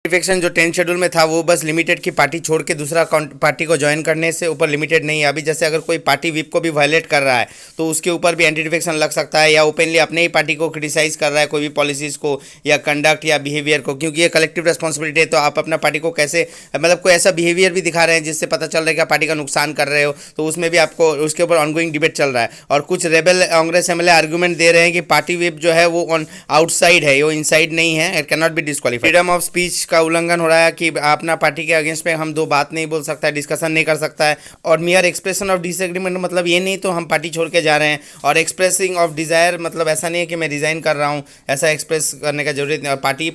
Notification जो 10 schedule में था वो बस लिमिटेड की पार्टी छोड़ के दूसरा पार्टी को ज्वाइन करने से ऊपर लिमिटेड नहीं है। अभी जैसे अगर कोई पार्टी विप को भी वायलेट कर रहा है तो उसके ऊपर भी एंटी डिफेक्शन लग सकता है, या ओपनली अपने ही पार्टी को क्रिटिसाइज कर रहा है कोई भी पॉलिसीज को या कंडक्ट या बिहेवियर को, क्योंकि ये कलेक्टिव रेस्पॉन्सिबिलिटी है। तो आप अपना पार्टी को कैसे मतलब कोई ऐसा बिहेवियर भी दिखा रहे हैं जिससे पता चल रहा है कि आप पार्टी का नुकसान कर रहे हो, तो उसमें भी आपको उसके ऊपर ऑनगोइंग डिबेट चल रहा है। और कुछ रेबल कांग्रेस एमएलए आर्गूमेंट दे रहे हैं कि पार्टी विप जो है वो ऑन आउटसाइड है, वो इनसाइड नहीं है, it can not be disqualified. Freedom of speech का उल्लंघन हो रहा है कि अपना पार्टी के अगेंस्ट में हम दो बात नहीं बोल सकता है, डिस्कशन नहीं कर सकता है। और मियर एक्सप्रेशन ऑफ डिसएग्रीमेंट मतलब ये नहीं तो हम पार्टी छोड़ के जा रहे हैं। और एक्सप्रेसिंग ऑफ डिज़ायर मतलब ऐसा नहीं है कि मैं रिज़ाइन कर रहा हूँ, ऐसा एक्सप्रेस करने का जरूरत नहीं। और पार्टी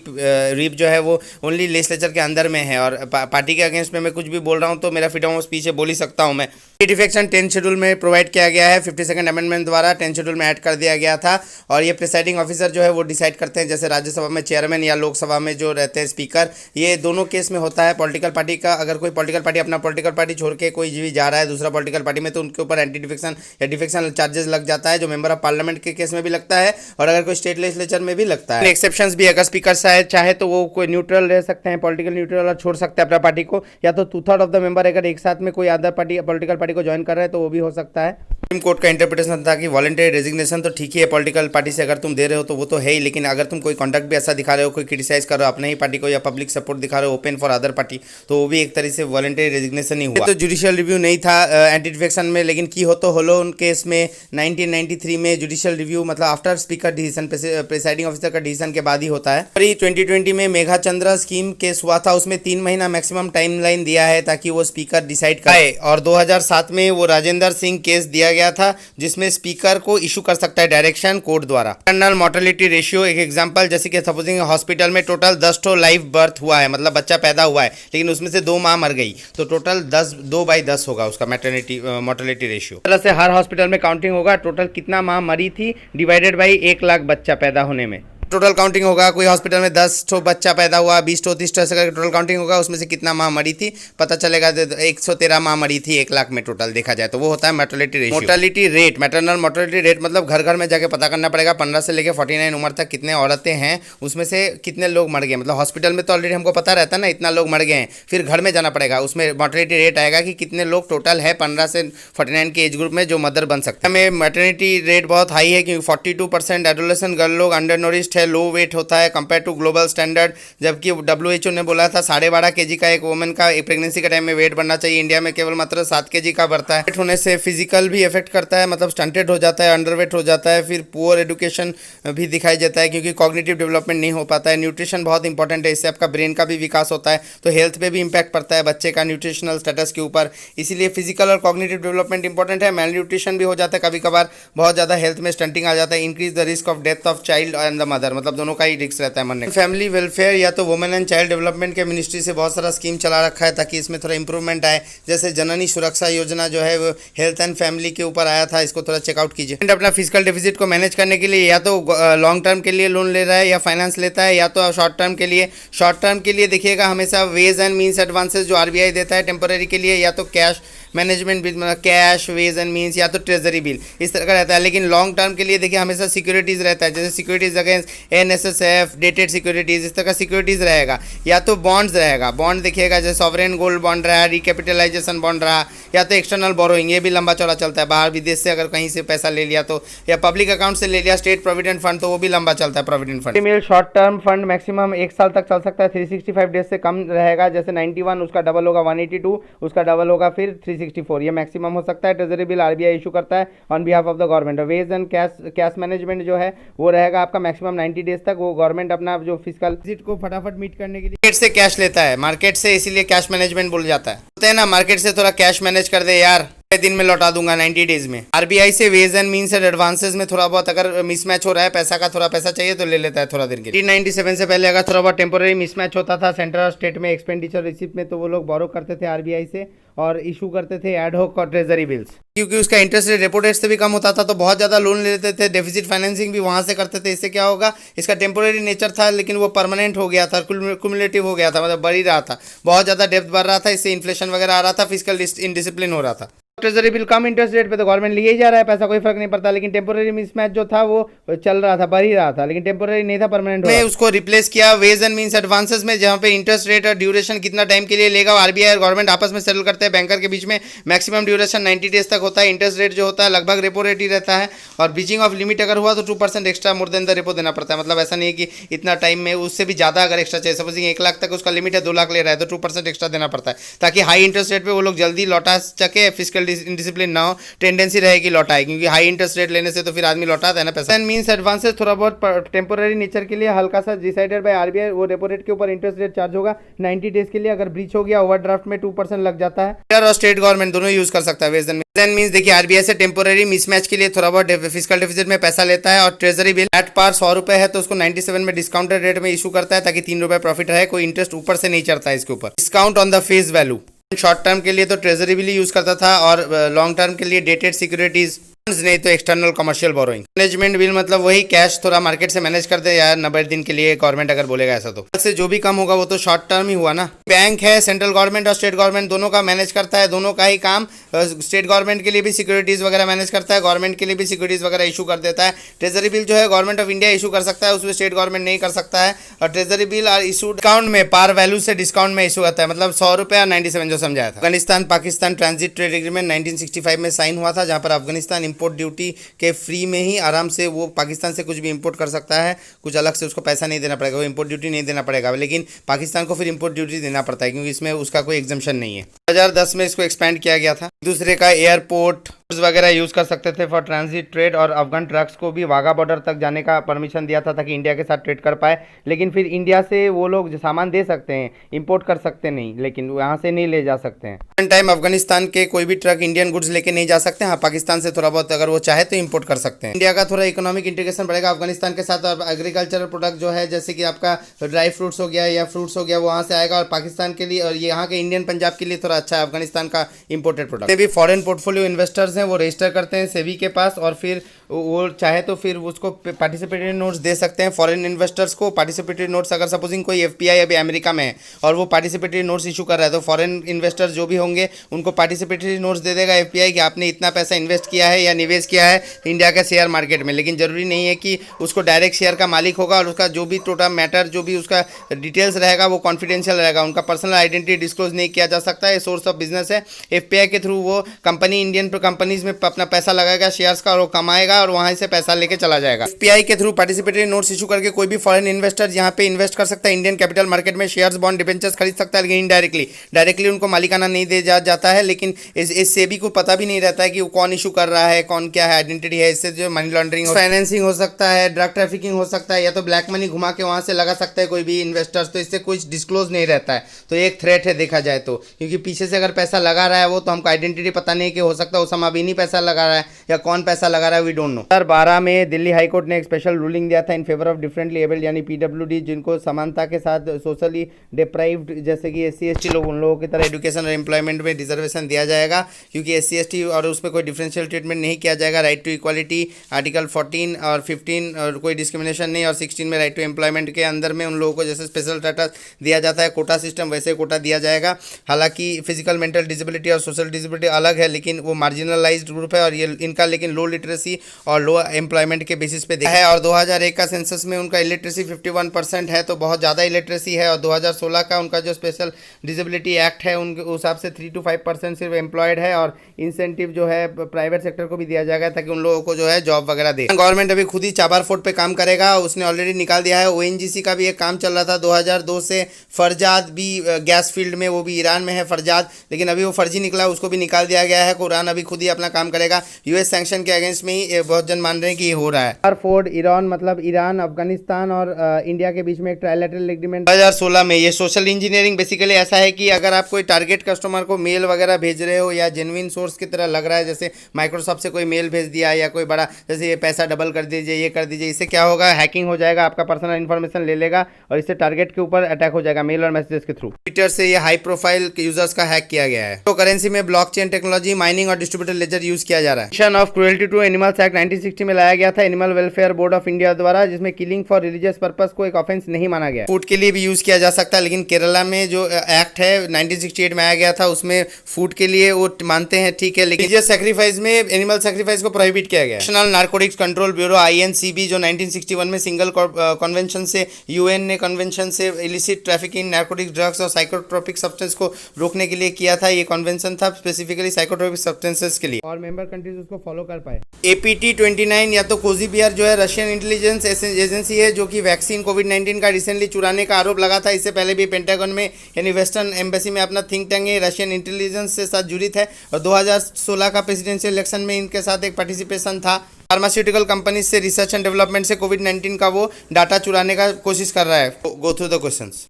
रिप जो है वो ओनली लेजिस्लेचर के अंदर में है, और पार्टी के अगेंस्ट में मैं कुछ भी बोल रहा हूँ तो मेरा फ्रीडम ऑफ स्पीच है, बोल ही सकता हूँ मैं। डिफेक्शन 10 शेड्यूल में प्रोवाइड किया गया है, 52nd अमेंडमेंट द्वारा 10 शेड्यूल में ऐड कर दिया गया था। और ये प्रिसाइडिंग ऑफिसर जो है वो डिसाइड करते हैं, जैसे राज्यसभा में चेयरमैन या लोकसभा में जो रहते हैं स्पीकर, ये दोनों केस में होता है। पॉलिटिकल पार्टी का अगर कोई पॉलिटिकल पार्टी अपना पॉलिटिकल पार्टी छोड़ के कोई भी जा रहा है दूसरा पॉलिटिकल पार्टी में, तो उनके ऊपर एंटी डिफेक्शन या डिफेक्शन चार्जेस लग जाता है, जो मेंबर ऑफ पार्लियामेंट के केस में भी लगता है और अगर कोई स्टेट लेजिस्लेचर में भी लगता है। एक्सेप्शंस भी, अगर स्पीकर चाहे तो वो कोई न्यूट्रल रह सकते हैं, पॉलिटिकल न्यूट्रल, और छोड़ सकते हैं अपना पार्टी को, या तो 2/3 ऑफ द मेंबर अगर एक साथ में कोई अदर पार्टी पॉलिटिकल पार्टी को ज्वाइन कर रहे हैं तो वो भी हो सकता है। सुप्रीम कोर्ट का इंटरप्रिटेशन था कि वॉलंटरी रेजिग्नेशन तो ठीक ही है, पॉलिटिकल पार्टी से अगर तुम दे रहे हो तो वो तो है ही, लेकिन अगर तुम कोई कंडक्ट भी ऐसा दिखा रहे हो, कोई क्रिटिसाइज कर रहे हो अपने ही पार्टी को या पब्लिक सपोर्ट दिखा रहे हो ओपन फॉर अदर पार्टी, तो वो भी एक तरह से वॉलंटरी रेजिग्नेशन ही हुआ। तो जुडिशियल रिव्यू नहीं था एंटी डिफेक्शन में, लेकिन की हो तो होलोन केस में 1993 में जुडिशियल रिव्यू मतलब after speaker decision, presiding officer का डिसीजन के बाद ही होता है। 2020 में मेघाचंद्रा स्कीम केस हुआ था, उसमें 3 महीना मैक्सिमम टाइमलाइन दिया है ताकि वो स्पीकर डिसाइड करे। और 2007 में वो राजेंद्र सिंह केस दिया गया था जिसमें स्पीकर को इशू कर सकता है डायरेक्शन कोर्ट द्वारा। मैटरनल मोर्टेलिटी रेशियो एक एग्जांपल, जैसे कि सपोजिंग हॉस्पिटल में टोटल 10 ठो लाइव बर्थ हुआ है, मतलब बच्चा पैदा हुआ है, लेकिन उसमें से 2 माँ मर गई, तो टोटल 2/10 होगा उसका मैटरनिटी मोर्टेलिटी रेशियो। तरह से हर हॉस्पिटल में काउंटिंग होगा टोटल कितना माँ मरी थी डिवाइडेड बाई 1 लाख बच्चा पैदा होने में। टोटल काउंटिंग होगा, कोई हॉस्पिटल में 10 ठो बच्चा पैदा हुआ, 20 ठो 30 ठो ऐसे करके टोटल काउंटिंग होगा, उसमें से कितना माँ मरी थी पता चलेगा। 113 माँ मरी थी 1 लाख में टोटल देखा जाए तो, वो होता है mortality ratio. Mortality rate, maternal mortality rate मतलब घर घर में जाके पता करना पड़ेगा 15 से लेकर 49 उम्र तक कितने औरतें हैं, उसमें से कितने लोग मर गए। मतलब हॉस्पिटल में तो ऑलरेडी हमको पता रहता है ना इतना लोग मर गए हैं, फिर घर में जाना पड़ेगा, उसमें मोर्टेलिटी रेट आएगा कि कितने लोग टोटल है 15 से 49 के एज ग्रुप में जो मदर बन सकते हैं। हमें मैटरनिटी रेट बहुत हाई है क्योंकि 42% एडोलेसेंट गर्ल लोग अंडर नोरिश्ड है, लो वेट होता है कंपेयर टू ग्लोबल स्टैंडर्ड, जबकि WHO ने बोला था 12.5 kg का एक वुमेन का प्रेगनेंसी के टाइम में वेट बढ़ना चाहिए, इंडिया में केवल मात्र 7 kg का बढ़ता है। वेट होने से फिजिकल भी इफेक्ट करता है, मतलब स्टंटेड हो जाता है, अंडरवेट हो जाता है, फिर पुअर एजुकेशन भी दिखाई देता है क्योंकि कॉग्निटिव डेवलपमेंट नहीं हो पाता है। न्यूट्रिशन बहुत इंपॉर्टेंट है, इससे आपका ब्रेन का भी विकास होता है, तो हेल्थ पे भी इंपैक्ट पड़ता है बच्चे का न्यूट्रिशनल स्टेटस के ऊपर, इसीलिए फिजिकल और कॉग्निटिव डेवलपमेंट इंपॉर्टेंट है। मेल न्यूट्रिशन भी हो जाता है कभी कभार, बहुत ज़्यादा हेल्थ में स्टंटिंग आ जाता है, increase the risk of death of child and the mother, मतलब दोनों का ही रिस्क रहता है मरने। फैमिली वेलफेयर या तो वुमेन एंड चाइल्ड डेवलपमेंट के मिनिस्ट्री से बहुत सारा स्कीम चला रखा है ताकि इसमें थोड़ा इंप्रूवमेंट आए, जैसे जननी सुरक्षा योजना जो है वो हेल्थ एंड फैमिली के ऊपर आया था, इसको थोड़ा चेकआउट कीजिए। अपना फिजिकल डेफिसिट को मैनेज करने के लिए या तो लॉन्ग टर्म के लिए लोन ले रहा है या फाइनेंस लेता है, या तो शॉर्ट टर्म के लिए। शॉर्ट टर्म के लिए देखिएगा हमेशा वेज एंड मीन्स एडवांसेस जो RBI देता है टेम्पोररी के लिए, या तो कैश मैनेजमेंट बिल मतलब कैश वेज एंड मीन्स, या तो ट्रेजरी बिल, इस तरह का रहता है। लेकिन लॉन्ग टर्म के लिए देखिए हमेशा सिक्योरिटीज़ रहता है, जैसे securities against NSSF, dated securities, इस तरह का सिक्योरिटीज़ रहेगा, या तो बॉन्ड्स रहेगा। बॉन्ड देखिएगा जैसे सॉवरेन गोल्ड बॉन्ड रहा, रिकैपिटलाइजेशन बॉन्ड रहा, या तो एक्सटर्नल बोरोइंग, ये भी लंबा चौड़ा चलता है, बाहर विदेश से अगर कहीं से पैसा ले लिया तो, या पब्लिक अकाउंट से ले लिया स्टेट प्रोविडेंट फंड, तो वो भी लंबा चलता है provident fund. Female short term fund maximum 1 साल तक चल सकता है, 365 डेज से कम रहेगा, जैसे 91 उसका डबल होगा 182, उसका डबल होगा फिर 364, ये मैक्सिमम हो सकता है। ट्रेजरी बिल RBI इशू करता है on behalf of the government. Ways and cash management जो है वो रहेगा आपका मैक्सिमम 90 डेज तक, वो गवर्नमेंट अपना जो फिजिकल डिफिसिट को फटाफट मीट करने के लिए मार्केट से कैश लेता है, मार्केट से, इसीलिए कैश मैनेजमेंट बोल जाता है। बोलते हैं ना मार्केट से थोड़ा कैश मैनेज कर दे यार, दिन में लौटा दूंगा 90 डेज में। RBI से ways and means and advances में थोड़ा बहुत अगर मिसमैच हो रहा है, पैसा का थोड़ा पैसा चाहिए तो ले लेता है थोड़ा दिन के लिए। 1997 से पहले अगर थोड़ा बहुत टेम्पोररी मिसमैच होता था सेंट्रल और स्टेट में एक्सपेंडिचर रिसिप्ट में, तो वो लोग बोरो करते थे RBI से और इशू करते थे एडहॉक और ट्रेजरी बिल्स, क्योंकि उसका इंटरेस्ट रेट रेपो रेट से भी कम होता था, तो बहुत ज़्यादा लोन ले लेते थे, डेफिसिट फाइनेंसिंग भी वहाँ से करते थे। इससे क्या होगा, इसका टेम्पोररी नेचर था लेकिन वो परमानेंट हो गया था, क्युमुलेटिव हो गया था, मतलब बढ़ ही रहा था, बहुत ज़्यादा डेप्थ बढ़ रहा था, इससे इन्फ्लेशन वगैरह आ रहा था, फिजिकल इनडिसिप्लिन हो रहा था। ट्रेजरी बिल कम इंटरेस्ट रेट पे तो गवर्नमेंट लिए ही जा रहा है पैसा, कोई फर्क नहीं पड़ता। लेकिन टेम्पोररी मिसमैच जो था वो चल रहा था, बढ़ ही रहा था, लेकिन टेम्पोररी नहीं था, परमानेंट में उसको रिप्लेस किया वेज एंड मींस एडवांसेस में, जहां पे इंटरेस्ट रेट और ड्यूरेशन कितना टाइम के लिए लेगा, आरबीआई और गवर्नमेंट आपस में सेटल करते हैं, बैंकर के बीच में मैक्सिमम ड्यूरेशन 90 डेज तक होता है। इंटरेस्ट रेट जो होता है लगभग रेपो रेट ही रहता है, और ब्रीचिंग ऑफ लिमिट अगर हुआ तो 2% extra more than the repo देना पड़ता है। मतलब ऐसा नहीं है कि इतना टाइम में, उससे भी ज़्यादा अगर एक्स्ट्रा चाहिए, सपोजिंग 1 लाख तक उसका लिमिट है, 2 लाख ले रहा है तो 2% एक्स्ट्रा देना पड़ता है, ताकि हाई इंटरेस्ट रेट पे वो लोग जल्दी लौटा सके, फिजिकल डिसिप्लिन ना हो, टेंडेंसी रहेगी लौटाए, क्योंकि हाई इंटरेस्ट रेट लेने से तो फिर आदमी लौटाता है ना पैसा। मींस एडवांसेस थोड़ा बहुत टेम्पोररी नेचर के लिए हल्का सा डिसाइडेड बाय आरबीआई, वो रेपो रेट के ऊपर इंटरेस्ट रेट चार्ज होगा 90 डेज के लिए। अगर ब्रीच हो गया ओवरड्राफ्ट में 2% लग जाता है, और स्टेट गवर्नमेंट दोनों यूज कर सकता है। वेजन मींस देखिए आरबीआई से टेम्पोररी मिसमैच के लिए थोड़ा बहुत फिजिकल डिफिसिट में पैसा लेता है, और ट्रेजरी बिल एट पार 100 रुपए है तो उसको 97 में डिस्काउंटेड रेट में इशू करता है, ताकि 3 रुपए प्रॉफिट रहे, कोई इंटरेस्ट ऊपर से नहीं चढ़ता है इसके ऊपर। Discount on the face value, short term के लिए तो ट्रेजरी बिल यूज करता था, और लॉन्ग टर्म के लिए डेटेड सिक्योरिटीज, नहीं तो external commercial borrowing. Management bill मतलब वही कैश थोड़ा मार्केट से मैनेज कर दे यार 90 दिन के लिए, गवर्नमेंट अगर बोलेगा ऐसा तो से जो भी कम होगा वो तो शॉर्ट टर्म ही हुआ ना। बैंक है, सेंट्रल गवर्नमेंट और स्टेट गवर्नमेंट दोनों का मैनेज करता है, दोनों का ही काम। स्टेट गवर्नमेंट के लिए भी सिक्योरिटीज वगैरह मैनेज करता है, गवर्नमेंट के लिए भी सिक्योरिटीज वगैरह इशू कर देता है। ट्रेजरी बिल जो है गवर्नमेंट ऑफ इंडिया इशू कर सकता है, उसमें स्टेट गवर्नमेंट नहीं कर सकता है। और treasury bill are issue discount में, पार वैल्यू से डिस्काउंट में इशू होता है, मतलब 100 रुपये और 97 जो समझाया था। Afghanistan Pakistan transit trade agreement 1965 में साइन हुआ था, जहां पर अफगानिस्तान इंपोर्ट ड्यूटी के फ्री में ही आराम से वो पाकिस्तान से कुछ भी इंपोर्ट कर सकता है, कुछ अलग से उसको पैसा नहीं देना पड़ेगा, वो इंपोर्ट ड्यूटी नहीं देना पड़ेगा। लेकिन पाकिस्तान को फिर इंपोर्ट ड्यूटी देना पड़ता है, क्योंकि इसमें उसका कोई एग्जम्पशन नहीं है। 2010 में इसको एक्सपेंड किया गया था। दूसरे का एयरपोर्ट वगैरह यूज कर सकते थे फॉर ट्रांजिट ट्रेड, और अफगान ट्रक्स को भी वाघा बॉर्डर तक जाने का परमिशन दिया था, ताकि इंडिया के साथ ट्रेड कर पाए। लेकिन फिर इंडिया से वो लोग जो सामान दे सकते हैं, इंपोर्ट कर सकते नहीं, लेकिन वहाँ से नहीं ले जा सकते हैं। टाइम अफगानिस्तान के कोई भी ट्रक इंडियन गुड्स लेके नहीं जा सकते। हाँ, पाकिस्तान से थोड़ा बहुत अगर वो चाहे तो इंपोर्ट कर सकते हैं। इंडिया का थोड़ा इकोनॉमिक इंटीग्रेशन बढ़ेगा अफगानिस्तान के साथ, और एग्रीकल्चरल प्रोडक्ट जो है जैसे कि आपका ड्राई फ्रूट्स हो गया या फ्रूट्स हो गया, वो वहाँ से आएगा, और पाकिस्तान के लिए और यहाँ के इंडियन पंजाब के लिए थोड़ा अच्छा है अफगानिस्तान का इंपोर्टेड प्रोडक्ट। भी फॉरेन पोर्टफोलियो इन्वेस्टर्स हैं, वो रजिस्टर करते हैं सेबी के पास, और फिर वो चाहे तो फिर उसको पार्टिसिपेटरी नोट्स दे सकते हैं फॉरेन इन्वेस्टर्स को। पार्टिसिपेटरी नोट्स अगर सपोजिंग कोई एफपीआई अभी अमेरिका में है और वो पार्टिसिपेटरी नोट्स इशू कर रहा है, तो फॉरेन इन्वेस्टर्स जो भी होंगे उनको पार्टिसिपेटरी नोट्स दे देगा एफपीआई कि आपने इतना पैसा इन्वेस्ट किया है या निवेश किया है इंडिया के शेयर मार्केट में। लेकिन जरूरी नहीं है कि उसको डायरेक्ट शेयर का मालिक होगा, और उसका जो भी टोटल मैटर, जो भी उसका डिटेल्स रहेगा वो कॉन्फिडेंशियल रहेगा, उनका पर्सनल आइडेंटिटी डिस्क्लोज नहीं किया जा सकता है। सोर्स ऑफ बिजनेस है, एफपीआई के थ्रू वो कंपनी इंडियन कंपनीज में अपना पैसा लगाएगा शेयर्स का, और वो कमाएगा और वहां से पैसा लेके चला जाएगा। एफपीआई के थ्रू पार्टिसिपेटरी नोट्स इशू करके कोई भी फॉरेन इन्वेस्टर यहाँ पे इन्वेस्ट कर सकता है, इंडियन कैपिटल मार्केट में शेयर्स, बॉन्ड, डिबेंचर्स खरीद सकता है, लेकिन इनडायरेक्टली, डायरेक्टली उनको मालिकाना नहीं दे जाता है। लेकिन इस सेबी को पता भी नहीं रहता है कि वो कौन इशू कर रहा है, कौन क्या है, आइडेंटिटी है। इससे जो मनी लॉन्ड्रिंग, फाइनेंसिंग हो सकता है, ड्रग ट्रैफिकिंग हो सकता है, या तो ब्लैक मनी घुमा के वहां से लगा सकता है कोई भी इन्वेस्टर्स, तो इससे कुछ डिस्क्लोज नहीं रहता है। तो एक थ्रेट है देखा जाए तो, क्योंकि पीछे से अगर पैसा लगा रहा है वो, तो हमको आइडेंटिटी पता नहीं कि हो सकता है उसामा बिन ही पैसा लगा रहा है या कौन पैसा लगा रहा है, वी डोंट नो। 2012 में दिल्ली हाई कोर्ट ने एक स्पेशल रूलिंग दिया था in favour of differently abled यानी पीडब्ल्यूडी, जिनको समानता के साथ सोशली डिप्राइव्ड जैसे कि एससी एसटी लोग, उन लोगों की तरह एजुकेशन और एम्प्लॉयमेंट में रिजर्वेशन दिया जाएगा, क्योंकि एससी एसटी और उस पर कोई डिफरेंशियल ट्रीटमेंट नहीं किया जाएगा। राइट टू इक्वालिटी आर्टिकल 14 और 15 और कोई डिस्क्रिमिनेशन नहीं, और 16 में राइट टू एम्प्लॉयमेंट के अंदर में उन लोगों को जैसे स्पेशल स्टेटस दिया जाता है, कोटा सिस्टम वैसे कोटा दिया जाएगा। हालांकि फिजिकल मेंटल डिसेबिलिटी और सोशल डिसेबिलिटी अलग है, लेकिन वो मार्जिनलाइज्ड ग्रुप है, और ये इनका लेकिन लो लिटरेसी और लो एम्प्लॉयमेंट के बेसिस पे देखा है। और 2001 का सेंसस में उनका इलिटरेसी 51% है, तो बहुत ज़्यादा इलिटरेसी है। और 2016 का उनका जो स्पेशल डिसेबिलिटी एक्ट है उनके हिसाब से 3 to 5% सिर्फ एम्प्लॉयड है, और इंसेंटिव जो है प्राइवेट सेक्टर को भी दिया जाएगा, ताकि उन लोगों को जो है जॉब वगैरह दे। गवर्नमेंट अभी खुद ही चाबार फोर्ट पे काम करेगा, उसने ऑलरेडी निकाल दिया है। ओएनजीसी का भी एक काम चल रहा था 2002 से, फरजाद भी गैस फील्ड में, वो भी ईरान में है फरजाद, लेकिन अभी वो फर्जी निकला, उसको भी निकाल दिया गया है। कुरान अभी खुद ही अपना काम करेगा, यूएस सैंक्शन के अगेंस्ट में ही बहुत जन मान रहे हैं कि ये हो रहा है। फोर्ड ईरान मतलब ईरान, अफगानिस्तान और इंडिया के बीच में एक ट्रायलैटरल एग्रीमेंट 2016 में। ये सोशल इंजीनियरिंग बेसिकली ऐसा है कि अगर आप कोई टारगेट कस्टमर को मेल वगैरह भेज रहे हो, या जेन्युइन सोर्स की तरह लग रहा है, जैसे माइक्रोसॉफ्ट से कोई मेल भेज दिया, या कोई बड़ा जैसे ये पैसा डबल कर दीजिए, ये कर दीजिए, इससे क्या होगा, हैकिंग हो जाएगा, आपका पर्सनल इन्फॉर्मेशन ले लेगा, और इससे टारगेट के ऊपर अटैक हो जाएगा मेल और मैसेजेस के थ्रू। ट्विटर से ये हाई प्रोफाइल यूजर्स का का हैक किया गया है। तो करेंसी में ब्लॉकचेन टेक्नोलॉजी, माइनिंग और डिस्ट्रीब्यूटेड लेजर यूज किया जा रहा है। Mission of cruelty to animals act 1960 में लाया गया था animal welfare board of India द्वारा, जिसमें किलिंग फॉर रिलीजियस पर्पस को एक ऑफेंस नहीं माना गया। फूड के लिए भी यूज किया जा सकता है, लेकिन केरला में जो एक्ट है 1968 में आया गया था उसमें फूड के लिए वो मानते हैं, ठीक है, लेकिन सैक्रिफाइस में एनिमल सैक्रिफाइस को प्रोहिबिट किया गया। National narcotics control bureau INCB जो 1961 में सिंगल कन्वेंशन से UN ने कन्वेंशन से इलिसिट ट्रैफिकिंग, नारकोटिक्स, ड्रग्स और साइकोट्रोपिक सब्सटेंस को रोकने के लिए किया था। ये कन्वेंशन था स्पेसिफिकली साइकोट्रोपिक सब्सटेंसेस के लिए, और मेंबर कंट्रीज उसको फॉलो कर पाए। APT 29 या तो कोजीबियर जो है रशियन इंटेलिजेंस एजेंसी है, जो कि वैक्सीन कोविड-19 का रिसेंटली चुराने का आरोप लगा था। इससे पहले भी पेंटागन में यानी वेस्टर्न एम्बेसी में अपना थिंक टैंक है, रशियन इंटेलिजेंस से साथ जुड़ित है, और 2016 का प्रेसिडेंशियल इलेक्शन में इनके साथ एक पार्टिसिपेशन था। फार्मास्यूटिकल कंपनीज से रिसर्च एंड डेवलपमेंट से कोविड-19 का वो डाटा चुराने का कोशिश कर रहा है। Go through the questions.